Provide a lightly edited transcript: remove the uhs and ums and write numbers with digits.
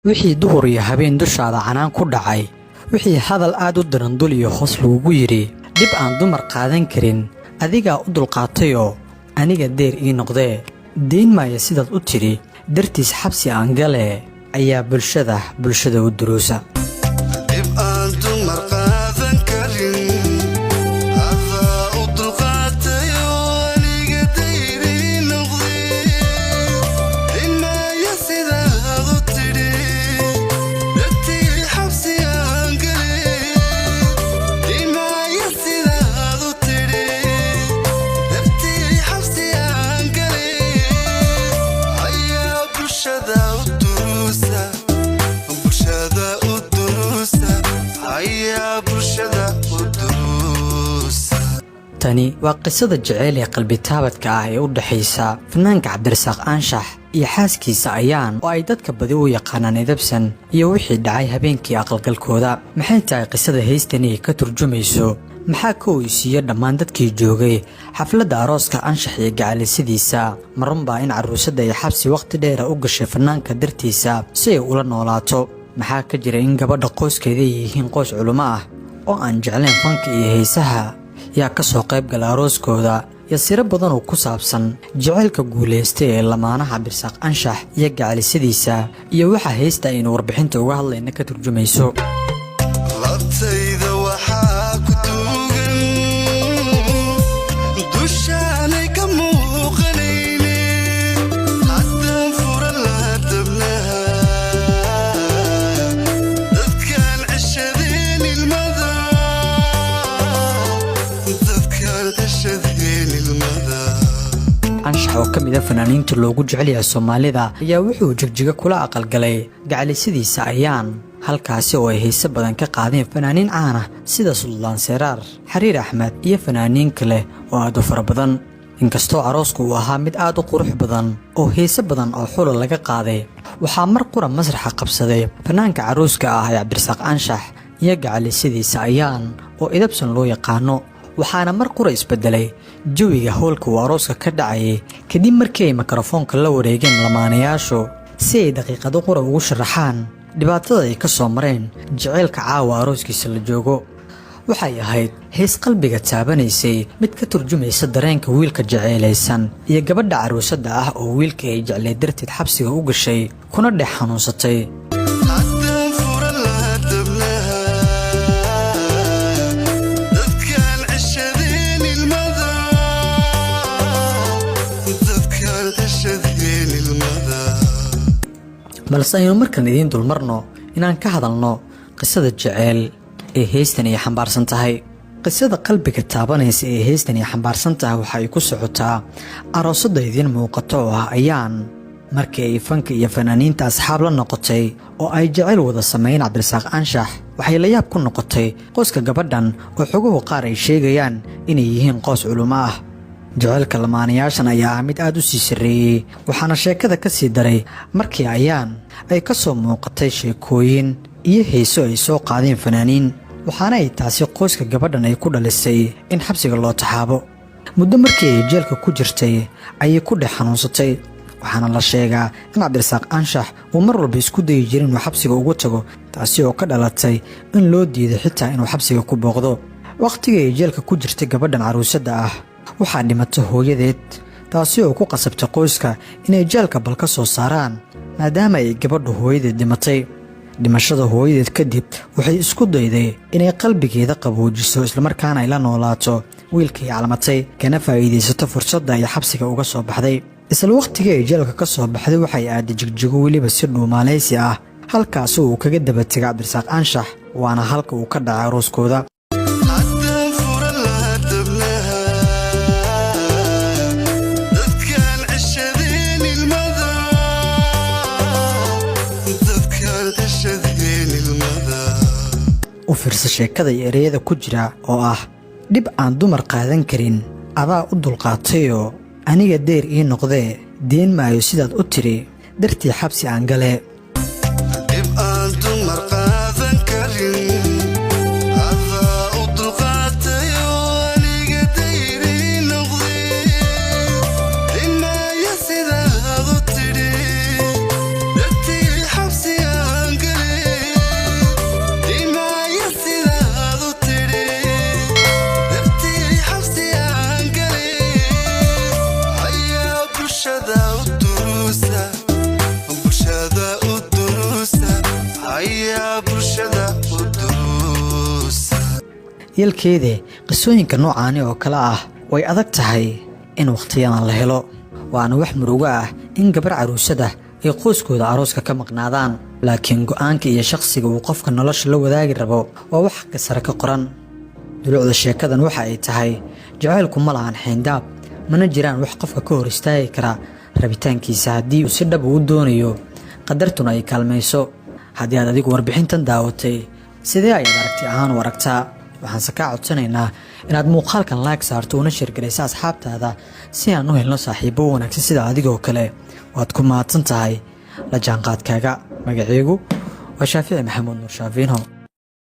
wixii duhur iyo habeen dushaada canaan ku dhacay wixii hadal aad u darandul iyo hoos lagugu yidhi dib aan dumar qaadan karin adigaa u dulqaatayoo aniga deer ii noqdee deyn maaya sidaad u tidhi dartiis xabsi aan galee ayaa bulshada u duruusa tani waa qisada jaceyl ee qalbi taabadka ah ee u dhaxaysa fanaanka Cabdirasaaq Anshax iyo xaaskiisa Ayaan oo ay dadka badi u yaqaanaan edabsan iyo wixii dhacay habeenkii aqalgalkooda maxay tahay qisada heystani ka turjumayso maxaa ka oysiiya dhammaan dadkii joogay xafladda arooska Anshax iyo gacalisidiisa marunbaa in caruusada ay xabsi waqti dheer u gashay fanaanka dartiisa si ay ula noolaato maxaa ka jira in gabadha qoyskeeda yihiin qoys culimo ah oo aan jeclayn fanka iyo heesaha yaa ka soo qayb gala arooskooda iyo siro badan oo ku saabsan jaceylka guuleystay ee lamaanaha Cabdirasaaq Anshax iyo gacalisidiisa iyo waxa heesta aynu warbixinta uga hadlayna ka turjumayso Anshax oo kamid ah fanaaniinta loogu jecel yahay Soomaalida ayaa wuxuu jigjiga kula aqalgalay gacalisidiisa Ayaan halkaasi oo ay heeso badan ka qaadeen fanaaniin caan ah sida Suldaan Seraar, Xariir Axmed iyo fanaaniin kale oo aad u fara badan inkastoo aroosku uu ahaa mid aad u qurux badan oo heeso badan oo xulo laga qaaday waxaa mar qura masraxa qabsaday fanaanka arooska ah ee Cabdirasaaq Anshax iyo gacalisidiisa Ayaan oo edabsan loo yaqaano waxaana mar qura isbedelay jawiga howlka uu arooska ka dhacay kadib markii ay mikrofoonka la wareegeen lamaanayaashu si ay daqiiqado qura ugu sharaxaan dhibaatada ay ka soo mareen jaceylka caawa arooskiisa la joogo waxay ahayd hees qalbiga taabanaysay mid ka turjumaysa dareenka wiilka jaceylaysan iyo gabadha caruusada ah oo wiilka ay jeclay darteed xabsiga u gashay kuna dhex xanuunsatay balse aynu markan idiin dulmarno inaan ka hadalno qisada jaceyl ee heystan ay xambaarsan tahay qisada qalbiga taabanaysa ee heystan ay xambaarsan tahay waxa ay ku socotaa aroosada idiin muuqato oo ah Ayaan markii ay fanka iyo fanaaniinta asxaab la noqotay oo ay jaceyl wada sameeyeen Cabdirasaaq Anshax waxay la yaab ku noqotay qoyska gabadhan oo xoguhu qaar ay sheegayaan inay yihiin qoys culimo ah jaceylka lamaanayaashan ayaa mid aad u sii sareeyay waxaana sheekada ka sii daray markii Ayaan ay ka soo muuqatay sheekooyin iyo heeso ay soo qaadeen fanaaniin waxaana ay taasi qoyska gabadhan ay ku dhalisay in xabsiga loo taxaabo muddo markii ay jeelka ku jirtay ayay ku dhex xanuunsatay waxaana la sheegaa in Cabdirasaaq Anshax uu mar walba isku dayi jiray inuu xabsiga ugu tago taasi oo ka dhalatay in loo diiday xitaa inuu xabsiga ku booqdo waqtigii ay jeelka ku jirtay gabadhan caruusada ah waxaa dhimatay hooyadeed taasi oo ku qasabtay qoyska inay jeelka bal ka soo saaraan maadaama ay gabadhu hooyadeed dhimatay dhimashada hooyadeed kadib waxay isku dayday inay qalbigeeda qaboojiso isla markaana ay la noolaato wiilkii calmatay kana faa'iideysato fursadda ay xabsiga uga soo baxday isla waqtigii ay jeelka ka soo baxday waxay aaday jigjigo weliba si dhuumaaleysi ah halkaas uu kaga daba tegay Cabdirasaaq Anshax waana halka uu ka dhacay arooskooda u fiirsa sheekada iyo ereyada ku jira oo ah dib aan dumar qaadan karin adaa u dulqaatayoo aniga deer ii noqdee deen maayo sidaad u tiri dartii xabsi aan galee Yeah. yalkeedee qisooyinka noocaani oo kale ah way adag tahay in wakhtiyadan la helo waana wax murugo ah in gabar caruusada ay qoyskooda arooska ka maqnaadaan laakiin go'aanka iyo shakhsiga uu qofka nolosha la wadaagi rabo waa wax xagga sare ka qoran dulucda sheekadan waxa ay tahay jacaylku ma lahan xeyndaab mana jiraan wax qofka ka hor istaagi kara rabitaankiisa haddii uu si dhab u doonayo qadartuna ay kaalmayso haddii aad adigu warbixintan daawatay sidee ayaad aragti ahaan u aragtaa waxaanse kaa codsanaynaa inaad muuqaalkan laag saarto una sheergaraysa asxaabtaada si aan u helno saaxiibo wanaagsan sida adigoo kale waad ku mahadsan tahay la jaanqaadkaaga magacaygu waa shaafici maxamuud nuur shaafiinho